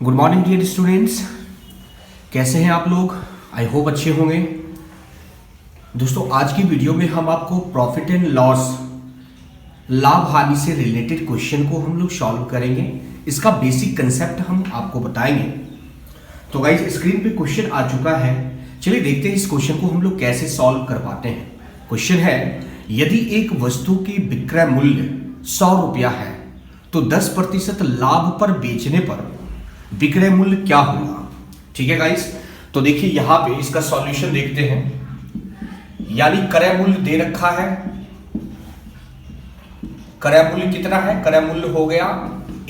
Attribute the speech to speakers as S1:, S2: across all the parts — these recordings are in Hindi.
S1: गुड मॉर्निंग डियर स्टूडेंट्स, कैसे हैं आप लोग। आई होप अच्छे होंगे। दोस्तों, आज की वीडियो में हम आपको प्रॉफिट एंड लॉस, लाभ हानि से रिलेटेड क्वेश्चन को हम लोग सॉल्व करेंगे। इसका बेसिक कंसेप्ट हम आपको बताएंगे। तो गाइस, स्क्रीन पे क्वेश्चन आ चुका है। चलिए देखते हैं इस क्वेश्चन को हम लोग कैसे सॉल्व कर पाते हैं। क्वेश्चन है, यदि एक वस्तु की विक्रय मूल्य 100 रुपया है तो 10% लाभ पर बेचने पर विक्रय मूल्य क्या होगा। ठीक है गाइस, तो देखिए यहां पे इसका सॉल्यूशन देखते हैं। यानी क्रय मूल्य दे रखा है। क्रय मूल्य कितना है? क्रय मूल्य हो गया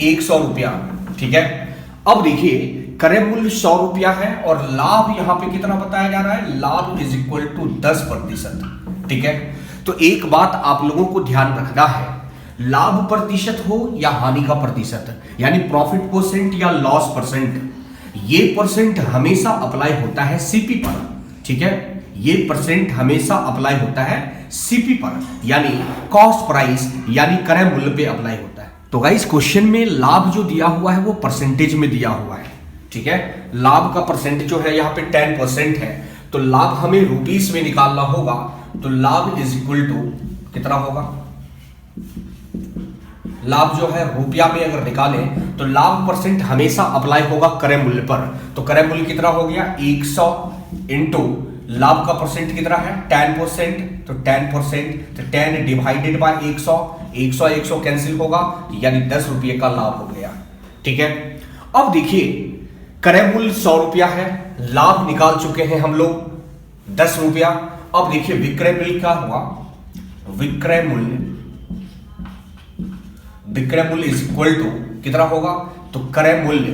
S1: 100 रुपया। ठीक है, अब देखिए क्रय मूल्य 100 रुपया है और लाभ यहां पे कितना बताया जा रहा है? लाभ इज इक्वल टू 10%। ठीक है, तो एक बात आप लोगों को ध्यान रखना है, लाभ प्रतिशत हो या हानि का प्रतिशत, यानी प्रॉफिट परसेंट या लॉस परसेंट, ये परसेंट हमेशा अप्लाई होता है सीपी पर। ठीक है, ये परसेंट हमेशा अप्लाई होता है सीपी पर, यानी कॉस्ट प्राइस यानी क्रय मूल्य पे अप्लाई होता है। तो गाइस, क्वेश्चन में लाभ जो दिया हुआ है वो परसेंटेज में दिया हुआ है। ठीक है, लाभ का परसेंट जो है यहाँ पे 10% है, तो लाभ हमें रुपीस में निकालना होगा। तो लाभ इज इक्वल टू कितना होगा? लाभ जो है रुपया में अगर निकालें तो लाभ परसेंट हमेशा अप्लाई होगा क्रय मूल्य पर। तो क्रय मूल्य कितना हो गया? 100 इंटू लाभ का परसेंट कितना है? 10%। तो 10%, तो 10 डिवाइडेड बाय 100, 100 कैंसिल होगा, यानी 10 रुपये का लाभ हो गया। ठीक है, अब देखिए क्रय मूल्य 100 रुपया है, लाभ निकाल चुके हैं हम लोग 10 रुपया। अब देखिए विक्रय मूल्य क्या हुआ? विक्रय मूल्य इज इक्वल टू कितना होगा? तो क्रय मूल्य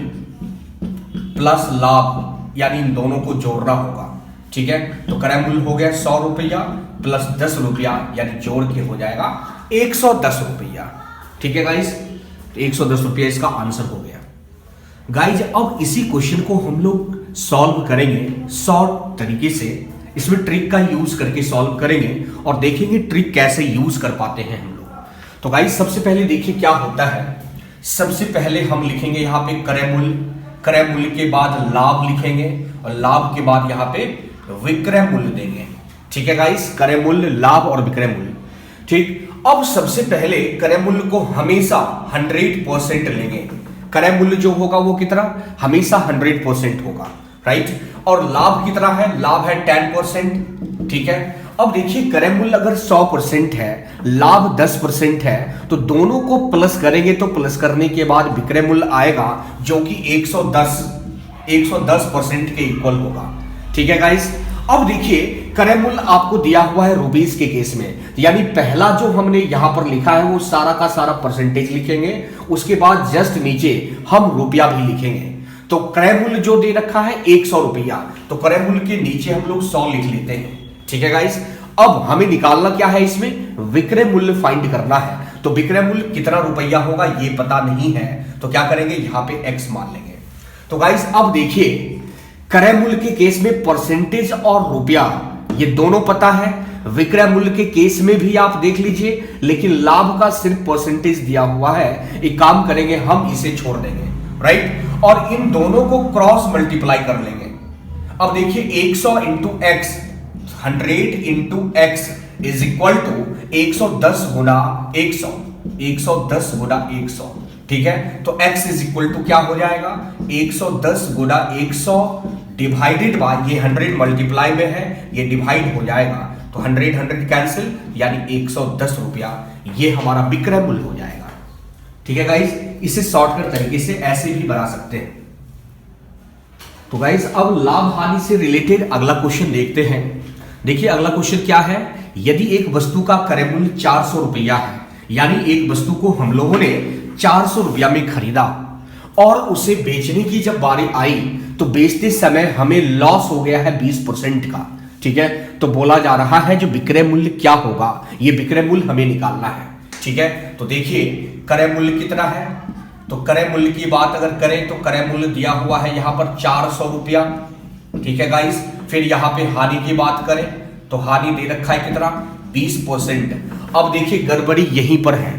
S1: प्लस लाभ, यानी इन दोनों को जोड़ना होगा। ठीक है, तो क्रय मूल्य हो गया 100 रुपया प्लस 10 रुपया, यानी जोड़ के हो जाएगा 110 रुपया। ठीक है गाइस, तो 110 रुपया इसका आंसर हो गया। गाइज, अब इसी क्वेश्चन को हम लोग सॉल्व करेंगे शॉर्ट तरीके से। इसमें ट्रिक का यूज करके सॉल्व करेंगे और देखेंगे ट्रिक कैसे यूज कर पाते हैं हम लोग। तो गाइस, सबसे पहले देखिए क्या होता है। सबसे पहले हम लिखेंगे यहाँ पे क्रय मूल्य, क्रय मूल्य के बाद लाभ लिखेंगे और लाभ के बाद यहाँ पे विक्रय मूल्य देंगे। ठीक है गाइस, क्रय मूल्य, लाभ और विक्रय मूल्य। ठीक, अब सबसे पहले क्रय मूल्य को हमेशा 100% लेंगे। क्रय मूल्य जो होगा वो कितना? हमेशा 100% होगा, राइट। और लाभ कितना है? लाभ है 10%। ठीक है, अब देखिए क्रय मूल्य अगर 100% है, लाभ 10% है, तो दोनों को प्लस करेंगे तो प्लस करने के बाद विक्रय मूल्य आएगा जो कि 110% के इक्वल होगा। ठीक है गाइस, अब देखिए क्रय मूल्य आपको दिया हुआ है रुपीस के केस में, यानी पहला जो हमने यहां पर लिखा है वो सारा का सारा परसेंटेज लिखेंगे, उसके बाद जस्ट नीचे हम रुपया भी लिखेंगे। तो क्रय मूल्य जो दे रखा है 100 रुपया, तो क्रय मूल्य के नीचे हम लोग 100 लिख लेते हैं। ठीक है गाइस, अब हमें निकालना क्या है? इसमें विक्रय मूल्य फाइंड करना है। तो विक्रय मूल्य कितना रुपया होगा ये पता नहीं है, तो क्या करेंगे? यहां पे x मान लेंगे। तो गाइस, अब देखिए क्रय मूल्य के केस में परसेंटेज और रुपया ये दोनों पता है। विक्रय मूल्य के केस में भी आप देख लीजिए, लेकिन लाभ का सिर्फ परसेंटेज दिया हुआ है। एक काम करेंगे, हम इसे छोड़ देंगे, राइट, और इन दोनों को क्रॉस मल्टीप्लाई कर लेंगे। अब देखिए 100 into x, 100 into x is equal to 110 गुना 100, 110 गुना 100। ठीक है, तो x इज इक्वल टू क्या हो जाएगा? 110 गुना 100 डिवाइडेड बाय, ये 100 मल्टीप्लाई में है, ये डिवाइड हो जाएगा, तो 100 कैंसिल, यानी 110 रुपया ये हमारा विक्रय मूल्य हो जाएगा। ठीक है गाइस, इसे शॉर्टकट तरीके से ऐसे भी बना सकते हैं। तो गाइस, अब लाभ हानि से रिलेटेड अगला क्वेश्चन देखते हैं। देखिए अगला क्वेश्चन क्या है। यदि एक वस्तु का क्रय मूल्य 400 रुपया है, यानी एक वस्तु को हम लोगों ने 400 रुपया में खरीदा और उसे बेचने की जब बारी आई तो बेचते समय हमें लॉस हो गया है 20% का। ठीक है, तो बोला जा रहा है जो विक्रय मूल्य क्या होगा, ये विक्रय मूल्य हमें निकालना है। ठीक है, तो देखिए क्रय मूल्य कितना है। तो क्रय मूल्य की बात अगर करें तो क्रय मूल्य दिया हुआ है यहां पर 400 रुपया। ठीक है गाइस, फिर यहां पे हानि की बात करें तो हानि दे रखा है कितना? 20%। अब देखिए गड़बड़ी यहीं पर है।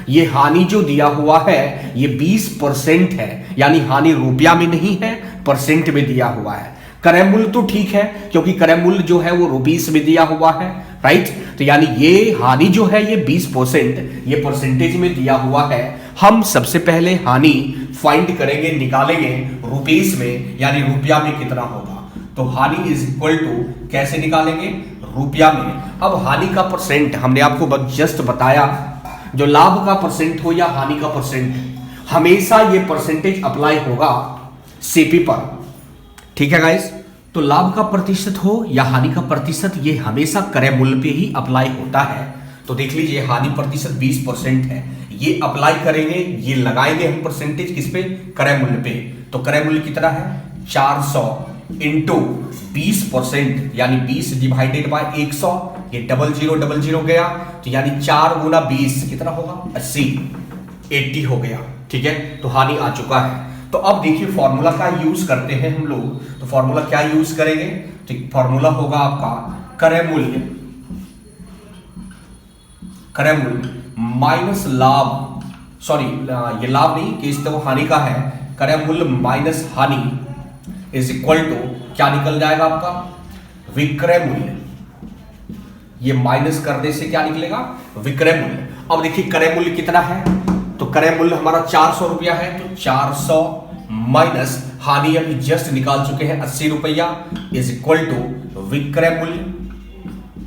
S1: ये हानि जो दिया हुआ है ये 20% है, यानी हानि रुपया में नहीं है, परसेंट में दिया हुआ है। क्रय मूल्य तो ठीक है क्योंकि क्रय मूल्य जो है वो रुपीस में दिया हुआ है, राइट। तो यानी ये हानि जो है ये 20%, ये परसेंटेज में दिया हुआ है। हम सबसे पहले हानि फाइंड करेंगे, निकालेंगे रुपीस में, यानी रुपया में कितना होगा। तो हानि इज इक्वल टू कैसे निकालेंगे, रुपया में। अब हानि का परसेंट हमने आपको जस्ट बताया, जो लाभ का परसेंट हो या हानि का परसेंट, हमेशा ये परसेंटेज अप्लाई होगा सीपी पर, ठीक है गाइस। तो लाभ का प्रतिशत हो या हानि का प्रतिशत, ये हमेशा क्रय मूल्य पे ही अप्लाई होता है। तो देख लीजिए हानि प्रतिशत 20% है, ये अप्लाई करेंगे, ये लगाएंगे हम परसेंटेज किस पे, क्रय मूल्य पे। तो क्रय मूल्य कितना है 400 इंटू 20%, यानी 20 डिवाइडेड बाय 100, ये 0000 गया। तो यानी 4 गुना 20 कितना होगा 80 हो गया, ठीक है। तो हानि आ चुका है। तो अब देखिए फॉर्मूला का यूज करते हैं हम लोग। तो फॉर्मूला क्या यूज करेंगे, तो फॉर्मूला होगा आपका क्रय मूल्य माइनस लाभ, सॉरी ये लाभ नहीं कि इस तो हानि का है, क्रय मूल्य माइनस हानि इज इक्वल टू क्या निकल जाएगा आपका विक्रय मूल्य। ये माइनस करने से क्या निकलेगा विक्रय मूल्य। अब देखिए क्रय मूल्य कितना है, तो क्रय मूल्य हमारा 400 रुपया है, तो 400 माइनस हानि अभी जस्ट निकाल चुके हैं 80 रुपया इज इक्वल टू विक्रय मूल्य,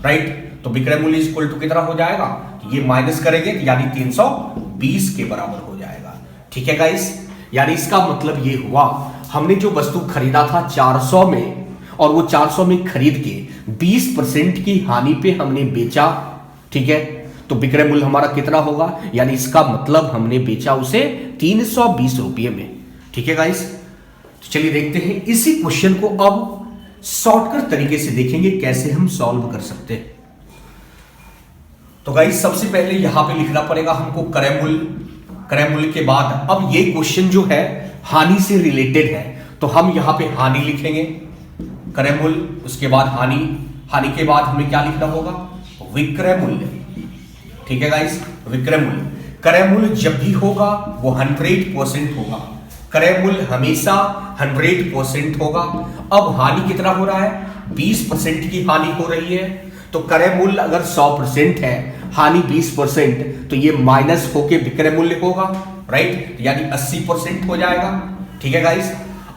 S1: राइट। तो विक्रय मूल्य इज इक्वल टू कितना हो जाएगा, ये माइनस करेंगे यानी 320 के बराबर हो जाएगा, ठीक है गाइस। यानी इसका मतलब ये हुआ हमने जो वस्तु खरीदा था 400 में, और वो 400 में खरीद के 20% की हानि पे हमने बेचा, ठीक है। तो विक्रय मूल्य हमारा कितना होगा, यानी इसका मतलब हमने बेचा उसे 320 रुपये में, ठीक है गाइस। तो चलिए देखते हैं इसी क्वेश्चन को अब शॉर्टकट तरीके से देखेंगे कैसे हम सॉल्व कर सकते हैं। तो गाइस सबसे पहले यहां पे लिखना पड़ेगा हमको क्रय मूल्य के बाद अब ये क्वेश्चन जो है हानि से रिलेटेड है, तो हम यहां पे हानि लिखेंगे, क्रय मूल्य, उसके बाद हानि के बाद हमें क्या लिखना होगा विक्रय मूल्य, ठीक है गाइस। विक्रय मूल्य, क्रय मूल्य जब भी होगा वो 100% होगा, क्रय मूल्य हमेशा 100% होगा। अब हानि कितना हो रहा है 20% की हानि हो रही है, तो क्रय मूल्य अगर 100% है, हानि 20%, तो ये माइनस होके विक्रय मूल्य होगा, राइट, यानी 80% हो जाएगा, ठीक है गाइस।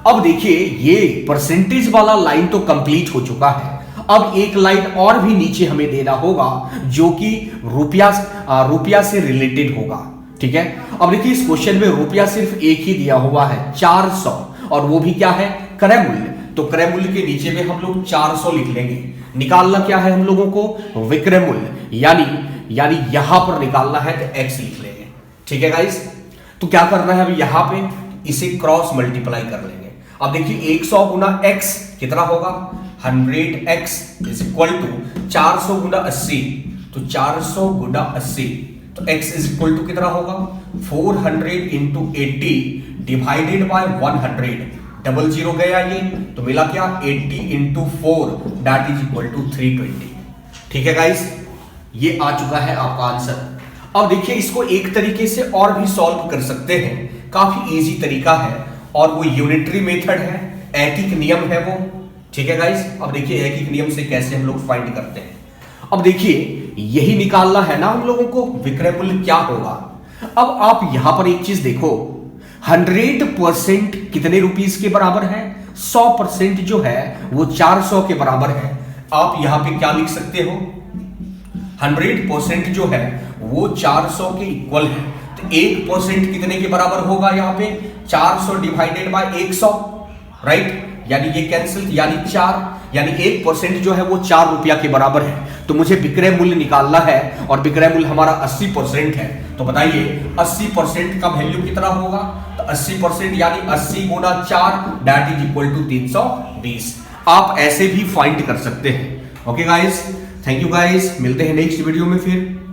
S1: अब देखिए ये परसेंटेज वाला लाइन तो कंप्लीट हो चुका है, अब एक लाइन और भी नीचे हमें देना होगा जो कि रुपया से रिलेटेड होगा, ठीक है। अब देखिए इस क्वेश्चन में रुपया सिर्फ एक ही दिया हुआ है 400, और वो भी क्या है क्रय मूल्य। तो क्रय मूल्य के नीचे में हम लोग 400 लिख लेंगे। निकालना क्या है हम लोगों को विक्रय मूल्य, यानी यहां पर निकालना है तो x लिख लेंगे, ठीक है गाइस। तो क्या करना है अभी यहां पे इसे क्रॉस मल्टीप्लाई कर लेंगे। अब देखिए 100 गुना x कितना होगा 100x इज इक्वल टू 400 गुना 80, तो 400 गुना 80, तो x इज इक्वल टू कितना होगा 400 इंटू 80 डिवाइडेड बाय 100, 00 गया ये, तो मिला क्या 80 into 4 that is equal to 320, ठीक है गाइस। ये आ चुका है आपका आंसर। अब देखिए इसको एक तरीके से और भी सॉल्व कर सकते हैं, काफी इजी तरीका है, और वो यूनिटरी मेथड है, ऐकिक नियम है वो, ठीक है गाइस। अब देखिए ऐकिक नियम से कैसे हम लोग फाइंड करते हैं। अब देखिए यही निकालना है ना हम लोगों को विक्रय मूल्य क्या होगा। अब आप यहां पर एक चीज देखो, 100% कितने रुपीस के बराबर है, 100% जो है वो 400 के बराबर है। आप यहां पे क्या लिख सकते हो 100% जो है वो 400 के इक्वल है, तो 1% कितने के बराबर होगा यहाँ पे 400 डिवाइडेड बाय 100, राइट, यानी ये कैंसिल, यानी 4, यानी 1% जो है वो 4 रुपया के बराबर है। तो मुझे विक्रय मूल्य निकालना है, और विक्रय मूल्य हमारा 80% है, तो बताइए 80% का वैल्यू कितना होगा, तो 80% यानी 80 गुना 4 दैट इज इक्वल टू 320। आप ऐसे भी फाइंड कर सकते हैं। Okay guys, thank you guys, मिलते हैं नेक्स्ट वीडियो में फिर।